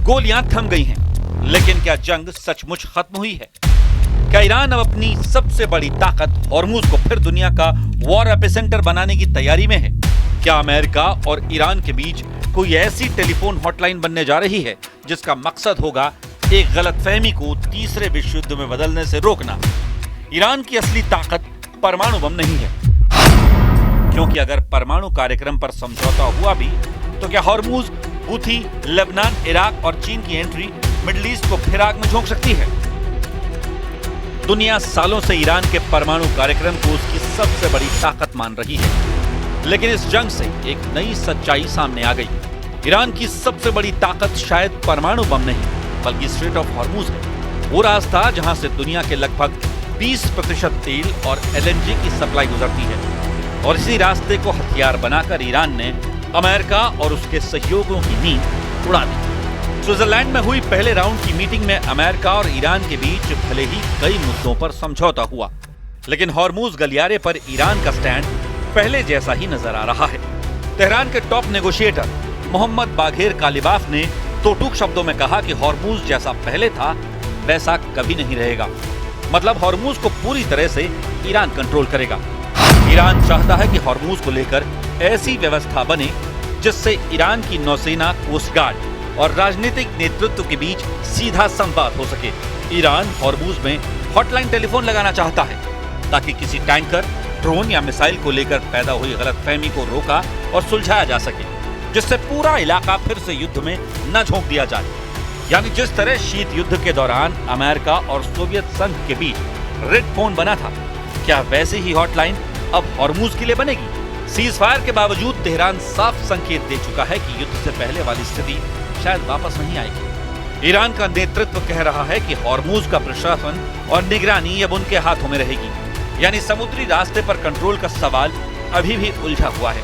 गोलियां थम गई हैं, लेकिन क्या जंग सचमुच खत्म हुई है? क्या ईरान अब अपनी सबसे बड़ी ताकत हॉर्मुज को फिर दुनिया का वॉर एपिसेंटर बनाने की तैयारी में है? क्या अमेरिका और ईरान के बीच कोई ऐसी टेलीफोन हॉटलाइन बनने जा रही है जिसका मकसद होगा एक गलतफहमी को तीसरे विश्व युद्ध में बदलने से रोकना? ईरान की असली ताकत परमाणु बम नहीं है, क्योंकि अगर परमाणु कार्यक्रम पर समझौता हुआ भी तो क्या हॉर्मुज, हूथी, लेबनान, इराक और चीन की एंट्री मिडिल ईस्ट को फिर आग में झोंक सकती है? दुनिया सालों से ईरान के परमाणु कार्यक्रम को उसकी सबसे बड़ी ताकत मान रही है, लेकिन इस जंग से एक नई सच्चाई सामने आ गई। ईरान की सबसे बड़ी ताकत शायद परमाणु बम नहीं बल्कि स्ट्रेट ऑफ हॉर्मुज है। वो रास्ता जहां से दुनिया के लगभग 20% तेल और एलएनजी की सप्लाई गुजरती है, और इसी रास्ते को हथियार बनाकर ईरान ने अमेरिका और उसके सहयोगियों की नींद उड़ा दी। स्विट्जरलैंड में हुई पहले राउंड की मीटिंग में अमेरिका और ईरान के बीच भले ही कई मुद्दों पर समझौता हुआ, लेकिन हॉर्मुज गलियारे पर ईरान का स्टैंड पहले जैसा ही नजर आ रहा है। तेहरान के टॉप नेगोशिएटर मोहम्मद बाघेर कालिबाफ ने तो टूक शब्दों में कहा कि हॉर्मुज जैसा पहले था वैसा कभी नहीं रहेगा। मतलब हॉर्मुज को पूरी तरह से ईरान कंट्रोल करेगा। ईरान चाहता है कि हॉर्मुज को लेकर ऐसी व्यवस्था बने जिससे ईरान की नौसेना, कोस्ट गार्ड और राजनीतिक नेतृत्व के बीच सीधा संवाद हो सके। ईरान हॉर्मुज में हॉटलाइन टेलीफोन लगाना चाहता है ताकि किसी टैंकर, ड्रोन या मिसाइल को लेकर पैदा हुई गलतफहमी को रोका और सुलझाया जा सके, जिससे पूरा इलाका फिर से युद्ध में न झोंक दिया जाए। यानी जिस तरह शीत युद्ध के दौरान अमेरिका और सोवियत संघ के बीच रेड फोन बना था, क्या वैसे ही हॉटलाइन अब हॉर्मुज के लिए बनेगी? सीज फायर के बावजूद तेहरान साफ संकेत दे चुका है कि युद्ध से पहले वाली स्थिति शायद वापस नहीं आएगी। ईरान का नेतृत्व कह रहा है कि हॉर्मुज का प्रशासन और निगरानी अब उनके हाथों में रहेगी। यानी समुद्री रास्ते पर कंट्रोल का सवाल अभी भी उलझा हुआ है।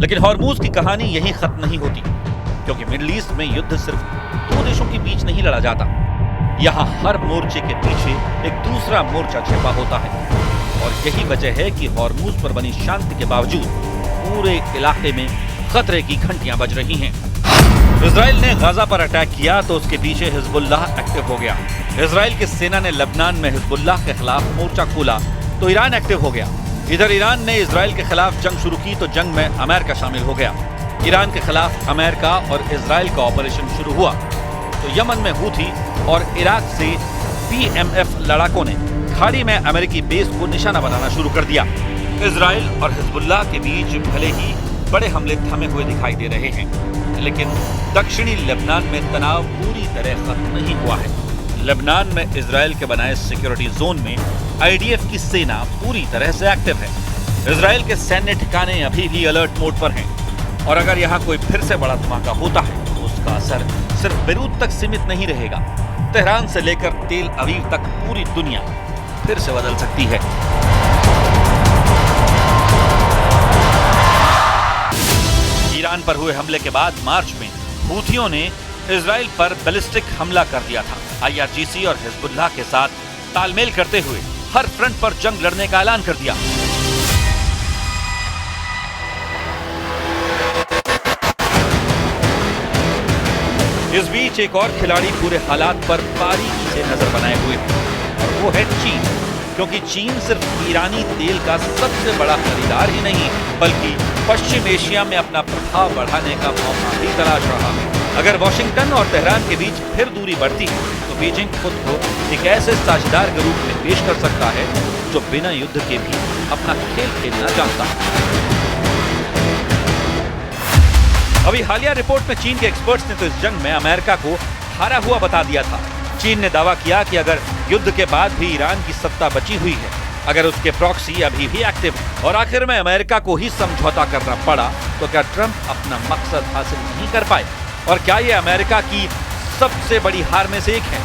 लेकिन हॉर्मुज की कहानी यहीं खत्म नहीं होती, क्योंकि मिडिल ईस्ट में युद्ध सिर्फ दो देशों के बीच नहीं लड़ा जाता। यहाँ हर मोर्चे के पीछे एक दूसरा मोर्चा छिपा होता है, और यही वजह है कि हॉर्मुज पर बनी शांति के बावजूद पूरे इलाके में खतरे की घंटियां बज रही हैं। इजराइल ने गाजा पर अटैक किया तो उसके पीछे हिजबुल्लाह एक्टिव हो गया। इजराइल की सेना ने लेबनान में हिजबुल्लाह के खिलाफ मोर्चा खोला तो ईरान एक्टिव हो गया। इधर ईरान ने इजराइल के खिलाफ जंग शुरू की तो जंग में अमेरिका शामिल हो गया। ईरान के खिलाफ अमेरिका और इजराइल का ऑपरेशन शुरू हुआ तो यमन में हूथी और इराक से पीएमएफ लड़ाकों ने खाड़ी में अमेरिकी बेस को निशाना बनाना शुरू कर दिया। इजराइल और हिजबुल्लाह के बीच भले ही बड़े हमले थमे हुए दिखाई दे रहे हैं, लेकिन दक्षिणी लेबनान में तनाव पूरी तरह खत्म नहीं हुआ है। लेबनान में इजराइल के बनाए सिक्योरिटी जोन में आईडीएफ की सेना पूरी तरह से एक्टिव है। इजराइल के सैन्य ठिकाने अभी भी अलर्ट मोड पर हैं, और अगर यहाँ कोई फिर से बड़ा धमाका होता है तो उसका असर सिर्फ बेरूत तक सीमित नहीं रहेगा। तेहरान से लेकर तेल अवीव तक पूरी दुनिया फिर से बदल सकती है। ईरान पर हुए हमले के बाद मार्च में हूथियों ने इजराइल पर बैलिस्टिक हमला कर दिया था। आईआरजीसी और हिजबुल्लाह के साथ तालमेल करते हुए हर फ्रंट पर जंग लड़ने का ऐलान कर दिया। इस बीच एक और खिलाड़ी पूरे हालात पर बारीकी से नजर बनाए हुए है, और वो है चीन। क्योंकि चीन सिर्फ ईरानी तेल का सबसे बड़ा खरीदार ही नहीं, बल्कि पश्चिम एशिया में अपना प्रभाव बढ़ाने का मौका भी तलाश रहा है। अगर वॉशिंगटन और तेहरान के बीच फिर दूरी बढ़ती है तो बीजिंग खुद को एक ऐसे साझेदार के रूप में पेश कर सकता है जो बिना युद्ध के भी अपना खेल खेलना जानता है। अभी हालिया रिपोर्ट में चीन के एक्सपर्ट्स ने तो इस जंग में अमेरिका को हारा हुआ बता दिया था। चीन ने दावा किया कि अगर युद्ध के बाद भी ईरान की सत्ता बची हुई है, अगर उसके प्रॉक्सी अभी भी एक्टिव है और आखिर में अमेरिका को ही समझौता करना पड़ा, तो क्या ट्रंप अपना मकसद हासिल नहीं कर पाए? और क्या ये अमेरिका की सबसे बड़ी हार में से एक है?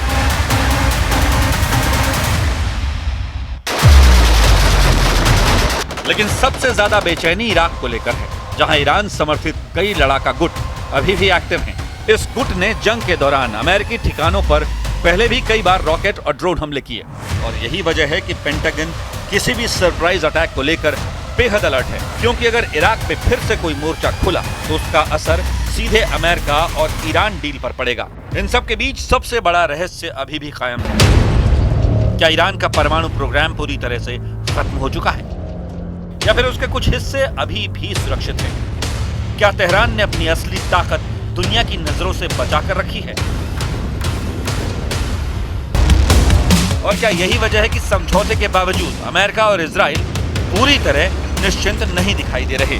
लेकिन सबसे ज्यादा बेचैनी इराक को लेकर है, जहां ईरान समर्थित कई लड़ाका गुट अभी भी एक्टिव हैं। इस गुट ने जंग के दौरान अमेरिकी ठिकानों पर पहले भी कई बार रॉकेट और ड्रोन हमले किए और यही वजह है कि पेंटागन किसी भी सरप्राइज अटैक को लेकर बेहद अलर्ट है, क्योंकि अगर इराक में फिर से कोई मोर्चा खुला तो उसका असर सीधे अमेरिका और ईरान डील पर पड़ेगा। इन सब के बीच सबसे बड़ा रहस्य अभी भी कायम है। क्या ईरान का परमाणु प्रोग्राम पूरी तरह से खत्म हो चुका है या फिर उसके कुछ हिस्से अभी भी सुरक्षित हैं? क्या तेहरान ने अपनी असली ताकत दुनिया की नजरों से बचाकर रखी है? और क्या यही वजह है कि समझौते के बावजूद अमेरिका और इजराइल पूरी तरह निश्चिंत नहीं दिखाई दे रहे?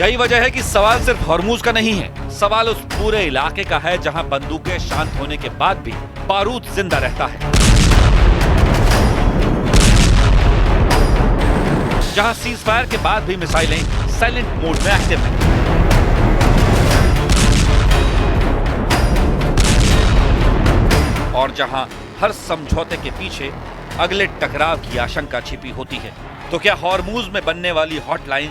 यही वजह है कि सवाल सिर्फ हॉर्मूज का नहीं है, सवाल उस पूरे इलाके का है जहां बंदूकें शांत होने के बाद भी बारूद जिंदा रहता है, जहां सीज फायर के बाद भी मिसाइलें साइलेंट मोड में एक्टिव हैं, और जहां हर समझौते के पीछे अगले टकराव की आशंका छिपी होती है। तो क्या हॉर्मूज में बनने वाली हॉटलाइन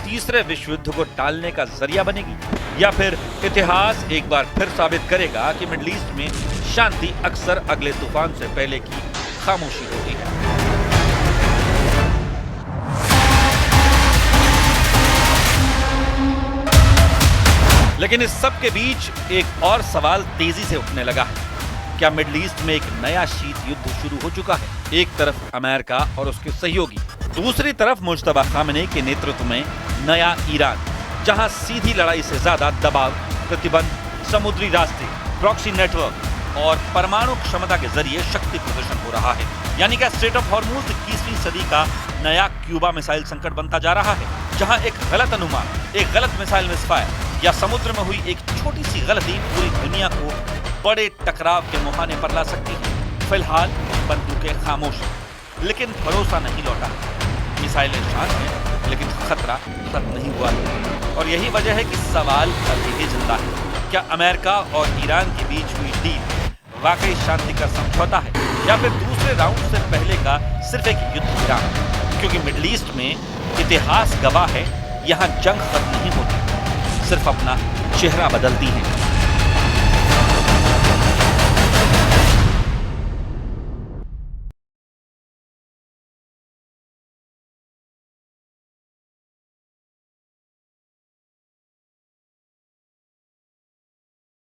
तीसरे विश्व युद्ध को टालने का जरिया बनेगी, या फिर इतिहास एक बार फिर साबित करेगा कि मिडिल ईस्ट में शांति अक्सर अगले तूफान से पहले की खामोशी होती है? लेकिन इस सब के बीच एक और सवाल तेजी से उठने लगा है। क्या मिडिल ईस्ट में एक नया शीत युद्ध शुरू हो चुका है? एक तरफ अमेरिका और उसके सहयोगी, दूसरी तरफ मुज्तबा खामेनी के नेतृत्व में नया ईरान, जहां सीधी लड़ाई से ज्यादा दबाव, प्रतिबंध, समुद्री रास्ते, प्रॉक्सी नेटवर्क और परमाणु क्षमता के जरिए शक्ति प्रदर्शन हो रहा है। यानी कि स्ट्रेट ऑफ हॉर्मूज 21वीं सदी का नया क्यूबा मिसाइल संकट बनता जा रहा है, जहां एक गलत अनुमान, एक गलत मिसाइल मिसफायर या समुद्र में हुई एक छोटी सी गलती पूरी दुनिया को बड़े टकराव के मुहाने पर ला सकती है। फिलहाल बंदूकें खामोश, लेकिन भरोसा नहीं लौटा। मिसाइलें शांत हैं, लेकिन खतरा खत्म नहीं हुआ है। और यही वजह है कि सवाल अभी भी जिंदा है। क्या अमेरिका और ईरान के बीच हुई डील वाकई शांति का समझौता है, या फिर दूसरे राउंड से पहले का सिर्फ एक युद्ध विराम? क्योंकि मिडिल ईस्ट में इतिहास गवाह है, यहाँ जंग खत्म नहीं होती, सिर्फ अपना चेहरा बदलती है।